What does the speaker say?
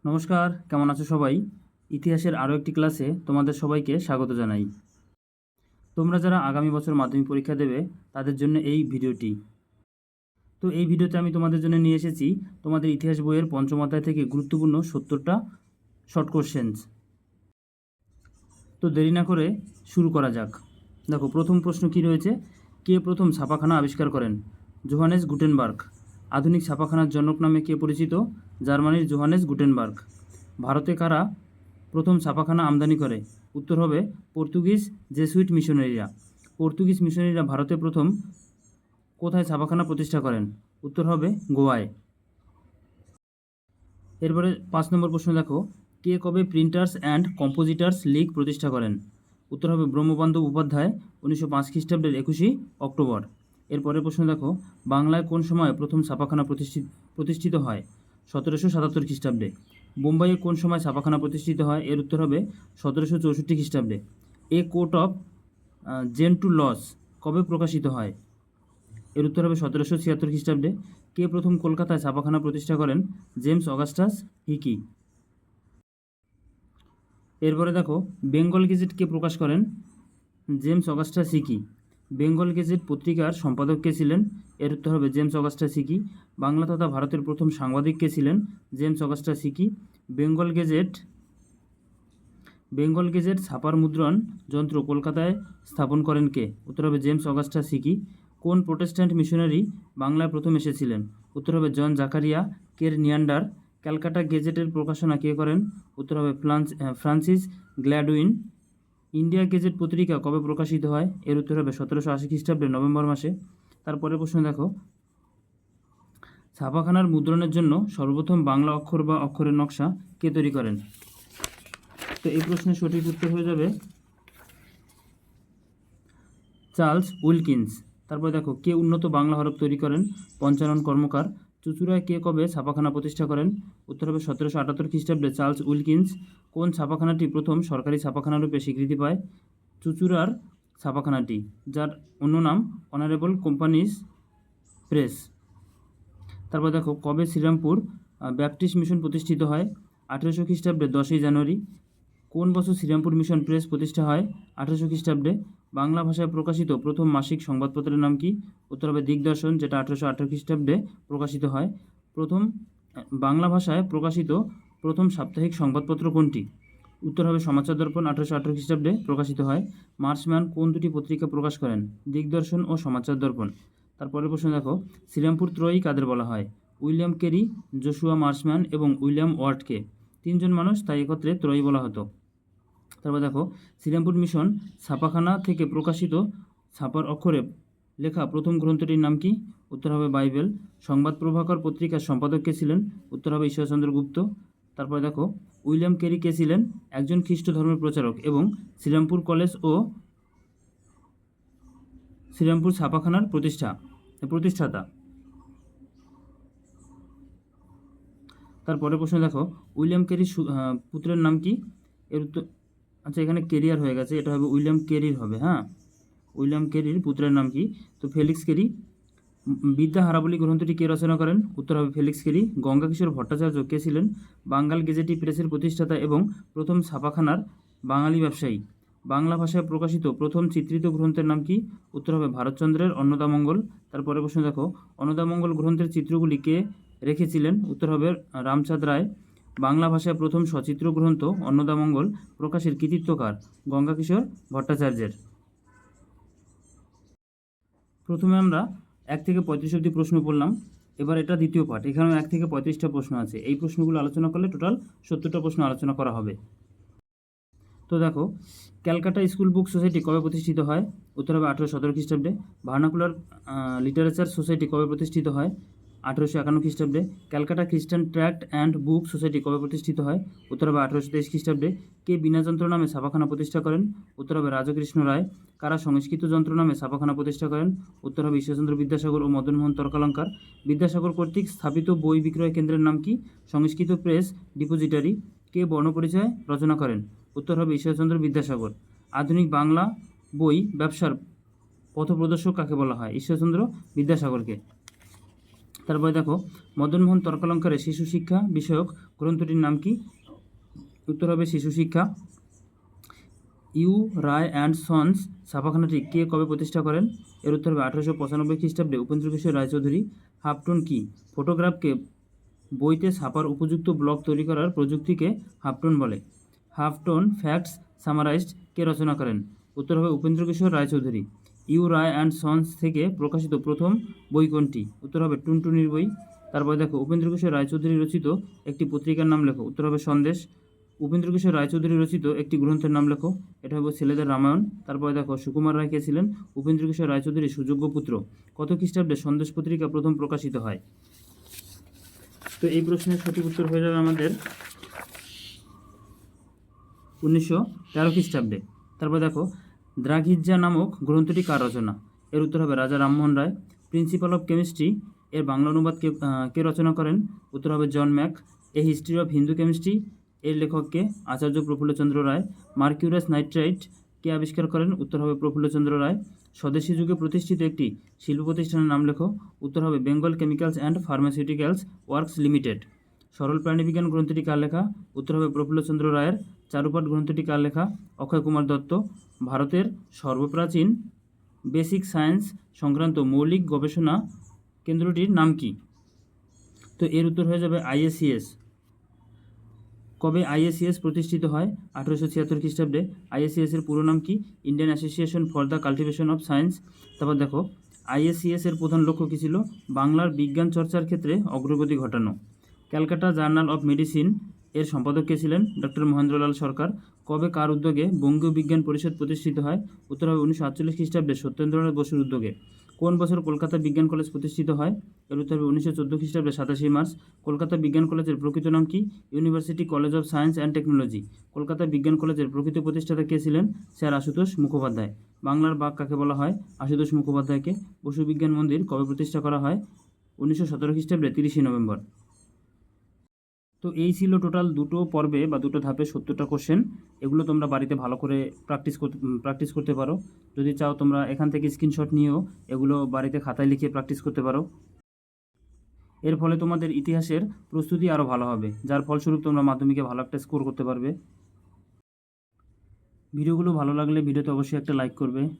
নমস্কার, কেমন আছো সবাই? ইতিহাসের আরও একটি ক্লাসে তোমাদের সবাইকে স্বাগত জানাই। তোমরা যারা আগামী বছর মাধ্যমিক পরীক্ষা দেবে তাদের জন্য এই ভিডিওটি। তো এই ভিডিওতে আমি তোমাদের জন্য নিয়ে এসেছি তোমাদের ইতিহাস বইয়ের পঞ্চম অধ্যায় থেকে গুরুত্বপূর্ণ 70টা শর্ট কোশ্চেন্স। তো দেরি না করে শুরু করা যাক। দেখো, প্রথম প্রশ্ন কী রয়েছে? কে প্রথম ছাপাখানা আবিষ্কার করেন? Johannes Gutenberg. আধুনিক ছাপাখানার জনক নামে কে পরিচিত? জার্মানির জোহানেস গুটেনবার্গ। ভারতে কারা প্রথম ছাপাখানা আমদানি করে? উত্তর হবে পর্তুগিজ জেসুইট মিশনারিরা। পর্তুগিজ মিশনারিরা ভারতে প্রথম কোথায় ছাপাখানা প্রতিষ্ঠা করেন? উত্তর হবে গোয়ায়। এরপরে 5 নম্বর প্রশ্ন দেখো, কে কবে প্রিন্টার্স অ্যান্ড কম্পোজিটার্স লীগ প্রতিষ্ঠা করেন? উত্তর হবে ব্রহ্মবান্ধব উপাধ্যায় 1905 খ্রিস্টাব্দের 21 অক্টোবর। এরপরের প্রশ্ন দেখো, বাংলায় কোন সময়ে প্রথম ছাপাখানা প্রতিষ্ঠিত হয়? 1777 খ্রিস্টাব্দে। বোম্বাইয়ে কোন সময় ছাপাখানা প্রতিষ্ঠিত হয়? এর উত্তর হবে 1764 খ্রিস্টাব্দে। এ কোর্ট অফ জেন্টু লস কবে প্রকাশিত হয়? এর উত্তর হবে 1776 খ্রিস্টাব্দে। কে প্রথম কলকাতায় ছাপাখানা প্রতিষ্ঠা করেন? James Augustus Hicky. এরপরে দেখো, বেঙ্গল গেজেট কে প্রকাশ করেন? James Augustus Hicky. Bengal Gazette পত্রিকার সম্পাদক কে ছিলেন? এর উত্তর হবে জেমস অগাস্টাস হিকি। বাংলা তথা ভারতের প্রথম সাংবাদিক কে ছিলেন? James Augustus Hicky. Bengal Gazette ছাপার মুদ্রণ যন্ত্র কলকাতায় স্থাপন করেন কে? উত্তর হবে জেমস অগাস্টাস হিকি। কোন প্রোটেস্ট্যান্ট মিশনারি বাংলায় প্রথম এসেছিলেন? উত্তর হবে জন জাকারিয়া কের নিয়ান্ডার। ক্যালকাটা গেজেটের প্রকাশনা কে করেন? উত্তর হবে ফ্রান্সিস গ্ল্যাডউইন। ইন্ডিয়া গেজেট পত্রিকা কবে প্রকাশিত হয়? এর উত্তর হবে 1780 খ্রিস্টাব্দের নভেম্বর মাসে। তারপরে প্রশ্ন দেখো, ছাপাখানার মুদ্রণের জন্য সর্বপ্রথম বাংলা অক্ষর বা অক্ষরের নকশা কে তৈরি করেন? তো এই প্রশ্নের সঠিক উত্তর হয়ে যাবে চার্লস উইলকিন্স। তারপরে দেখো, কে উন্নত বাংলা হরফ তৈরি করেন? পঞ্চানন কর্মকার। চুঁচুড়ায় কে কবে ছাপাখানা প্রতিষ্ঠা করেন? উত্তর হবে 1778 খ্রিস্টাব্দে চার্লস উইলকিন্স। কোন ছাপাখানাটি প্রথম সরকারি ছাপাখানা রূপে স্বীকৃতি পায়? চুঁচুড়ার ছাপাখানাটি, যার অন্য নাম অনারেবল কোম্পানিজ প্রেস। তারপর দেখো, কবে শ্রীরামপুর ব্যাপটিস্ট মিশন প্রতিষ্ঠিত হয়? 1800 খ্রিস্টাব্দে 10ই জানুয়ারি। কোন বছর শ্রীরামপুর মিশন প্রেস প্রতিষ্ঠা হয়? 1800 খ্রিস্টাব্দে। বাংলা ভাষায় প্রকাশিত প্রথম মাসিক সংবাদপত্রের নাম কি? উত্তর হবে দিগদর্শন, যেটা 1818 খ্রিস্টাব্দে প্রকাশিত হয়। বাংলা ভাষায় প্রকাশিত প্রথম সাপ্তাহিক সংবাদপত্র কোনটি? উত্তর হবে সমাচার দর্পণ, 1818 খ্রিস্টাব্দে প্রকাশিত হয়। মার্চম্যান কোন দুটি পত্রিকা প্রকাশ করেন? দিগদর্শন ও সমাচার দর্পণ। তারপরের প্রশ্ন দেখো, শ্রীরামপুর ত্রয়ী কাদের বলা হয়? উইলিয়াম কেরি, জোশুয়া মার্চম্যান এবং উইলিয়াম ওয়ার্ডকে। 3 জন মানুষ, তাই একত্রে ত্রয়ী বলা হতো। তারপর দেখো, শ্রীরামপুর মিশন ছাপাখানা থেকে প্রকাশিত ছাপার অক্ষরে লেখা প্রথম গ্রন্থটির নাম কি? উত্তর হবে বাইবেল। সংবাদ প্রভাকর পত্রিকার সম্পাদক কে ছিলেন? উত্তর হবে ঈশ্বরচন্দ্র গুপ্ত। তারপরে দেখো, উইলিয়াম কেরি কে ছিলেন? একজন খ্রিস্ট ধর্মের প্রচারক এবং শ্রীরামপুর কলেজ ও শ্রীরামপুর ছাপাখানার প্রতিষ্ঠাতা। তারপরে প্রশ্ন দেখো, উইলিয়াম কেরির পুত্রের নাম কি? এর উত্তর, আচ্ছা এখানে কেরিয়ার হয়ে গেছে, এটা হবে উইলিয়াম কেরির হবে। হ্যাঁ, উইলিয়াম কেরির পুত্রের নাম কি? তো ফেলিক্স কেরি। বিদ্যা হারাবলী গ্রন্থটি কে রচনা করেন? উত্তর হবে ফেলিক্স কেরি। গঙ্গাকিশোর ভট্টাচার্য কে ছিলেন? বাঙ্গাল গেজেটি প্রেসের প্রতিষ্ঠাতা এবং প্রথম ছাপাখানার বাঙালি ব্যবসায়ী। বাংলা ভাষায় প্রকাশিত প্রথম চিত্রিত গ্রন্থের নাম কি? উত্তর হবে ভারতচন্দ্রের অন্নদামঙ্গল। তারপরে প্রশ্ন দেখো, অন্নদামঙ্গল গ্রন্থের চিত্রগুলি কে রেখেছিলেন? উত্তর হবে রামচাঁদ রায়। বাংলা ভাষায় প্রথম সচিত্র গ্রন্থ অন্নদামঙ্গল প্রকাশের কৃতিত্বকার? গঙ্গাকিশোর ভট্টাচার্যের। প্রথমে আমরা 1 থেকে 35 অবধি প্রশ্ন পড়লাম। এবার এটা দ্বিতীয় পার্ট, এখানেও 1 থেকে 35টা প্রশ্ন আছে। এই প্রশ্নগুলো আলোচনা করলে টোটাল 70টা প্রশ্ন আলোচনা করা হবে। তো দেখো, ক্যালকাটা স্কুল বুক সোসাইটি কবে প্রতিষ্ঠিত হয়? উত্তর হবে 1817 খ্রিস্টাব্দে। ভার্নাকুলার লিটারেচার সোসাইটি কবে প্রতিষ্ঠিত হয়? 1851 খ্রিস্টাব্দে। ক্যালকাটা খ্রিস্টান ট্র্যাক্ট অ্যান্ড বুক সোসাইটি কবে প্রতিষ্ঠিত হয়? উত্তর হবে 1823 খ্রিস্টাব্দে। কে বীণাযন্ত্র নামে ছাপাখানা প্রতিষ্ঠা করেন? উত্তর হবে রাজকৃষ্ণ রায়। কারা সংস্কৃত যন্ত্র নামে ছাপাখানা প্রতিষ্ঠা করেন? উত্তর হবে ঈশ্বরচন্দ্র বিদ্যাসাগর ও মদনমোহন তর্কালঙ্কার। বিদ্যাসাগর কর্তৃক স্থাপিত বই বিক্রয় কেন্দ্রের নাম কি? সংস্কৃত প্রেস ডিপোজিটারি। কে বর্ণপরিচয় রচনা করেন? উত্তর হবে ঈশ্বরচন্দ্র বিদ্যাসাগর। আধুনিক বাংলা বই ব্যবসার পথপ্রদর্শক কাকে বলা হয়? ঈশ্বরচন্দ্র বিদ্যাসাগরকে। তারপরে দেখো মদনমোহন তর্কালঙ্কারে শিশু শিক্ষা বিষয়ক গ্রন্থটির নাম কি? উত্তর হবে শিশু শিক্ষা। ইউ রায় অ্যান্ড সন্স ছাপাখানাটি কে কবে প্রতিষ্ঠা করেন? এর উত্তর হবে 1895 খ্রিস্টাব্দে উপেন্দ্র কিশোর রায়চৌধুরী। হাফটোন কি? ফটোগ্রাফকে বইতে ছাপার উপযুক্ত ব্লক তৈরি করার প্রযুক্তিকে হাফটোন বলে। হাফটোন ফ্যাক্টস সামারাইজড কে রচনা করেন? উত্তর হবে Upendra Kishore Raychaudhuri. U Ray and sons থেকে প্রকাশিত প্রথম বই কোনটি? উত্তর হবে টুনটুনির বই। তারপরে দেখো উপেন্দ্র কিশোর রায়চৌধুরী রচিত একটি পত্রিকার নাম লেখো। উত্তর হবে সন্দেশ। উপেন্দ্র কিশোর রায়চৌধুরী রচিত একটি গ্রন্থের নাম লেখো। এটা হবে ছেলেদের রামায়ণ। তারপরে দেখো সুকুমার রায় কে ছিলেন? উপেন্দ্র কিশোর রায়চৌধুরীর সুযোগ্য পুত্র। কত খ্রিস্টাব্দে সন্দেশ পত্রিকা প্রথম প্রকাশিত হয়? তো এই প্রশ্নের সঠিক উত্তর হয়ে যাবে আমাদের 1913 খ্রিস্টাব্দে। তারপর দেখো দ্রাঘিজ্যা নামক গ্রন্থটি কার রচনা? এর উত্তর হবে Raja Rammohan Roy. Principal of chemistry এর বাংলা অনুবাদ কে রচনা করেন? উত্তর হবে John Mack. A history of Hindu chemistry এর লেখককে? আচার্য প্রফুল্লচন্দ্র রায়। মার্কিউরাস নাইট্রাইট কে আবিষ্কার করেন? উত্তর হবে প্রফুল্লচন্দ্র রায়। স্বদেশী যুগে প্রতিষ্ঠিত একটি শিল্প প্রতিষ্ঠানের নাম লেখো। উত্তর হবে Bengal chemicals and pharmaceuticals works limited. সরল প্রাণীবিজ্ঞান গ্রন্থটি কার লেখা? উত্তর হবে প্রফুল্লচন্দ্র রায়ের। চারুপাঠ গ্রন্থটি কার লেখা? অক্ষয় কুমার দত্ত। ভারতের সর্বপ্রাচীন বেসিক সায়েন্স সংক্রান্ত মৌলিক গবেষণা কেন্দ্রটির নাম কি? তো এর উত্তর হয়ে যাবে আইএসিএস। কবে আইএসিএস প্রতিষ্ঠিত হয়? 1876 খ্রিস্টাব্দে। আইএসিএস এর পুরো নাম কি? Indian association for the cultivation of science. তারপর দেখো আইএসিএস এর প্রধান লক্ষ্য কী ছিল? বাংলার বিজ্ঞান চর্চার ক্ষেত্রে অগ্রগতি ঘটানো। ক্যালকাটা জার্নাল অফ মেডিসিন এর সম্পাদক কে ছিলেন? ডক্টর মহেন্দ্রলাল সরকার। কবে কার উদ্যোগে বঙ্গীয় বিজ্ঞান পরিষদ প্রতিষ্ঠিত হয়? উত্তর হবে 1948 খ্রিস্টাব্দে সত্যেন্দ্রনাথ বসুর উদ্যোগে। কোন বছর কলকাতা বিজ্ঞান কলেজ প্রতিষ্ঠিত হয়? এর উত্তর হবে 1914 খ্রিস্টাব্দে 27 মার্চ। কলকাতা বিজ্ঞান কলেজের প্রকৃত নাম কি? University college of science and technology. Kolkata বিজ্ঞান কলেজের প্রকৃত প্রতিষ্ঠাতা কে ছিলেন? স্যার আশুতোষ মুখোপাধ্যায়। বাংলার বাঘ কাকে বলা হয়? আশুতোষ মুখোপাধ্যায়কে। বসু বিজ্ঞান মন্দির কবে প্রতিষ্ঠা করা হয়? 1917 খ্রিস্টাব্দে 30 নভেম্বর। তো এই ছিল টোটাল দুটো পর্বে বা দুটো ধাপে 70টা কোশ্চেন। এগুলো তোমরা বাড়িতে ভালো করে প্র্যাকটিস করতে পারো। যদি চাও তোমরা এখান থেকে স্ক্রিনশট নিয়েও এগুলো বাড়িতে খাতায় লিখে প্র্যাকটিস করতে পারো। এর ফলে তোমাদের ইতিহাসের প্রস্তুতি আরও ভালো হবে, যার ফলস্বরূপ তোমরা মাধ্যমিকে ভালো একটা স্কোর করতে পারবে। ভিডিওগুলো ভালো লাগলে ভিডিওতে অবশ্যই একটা লাইক করবে।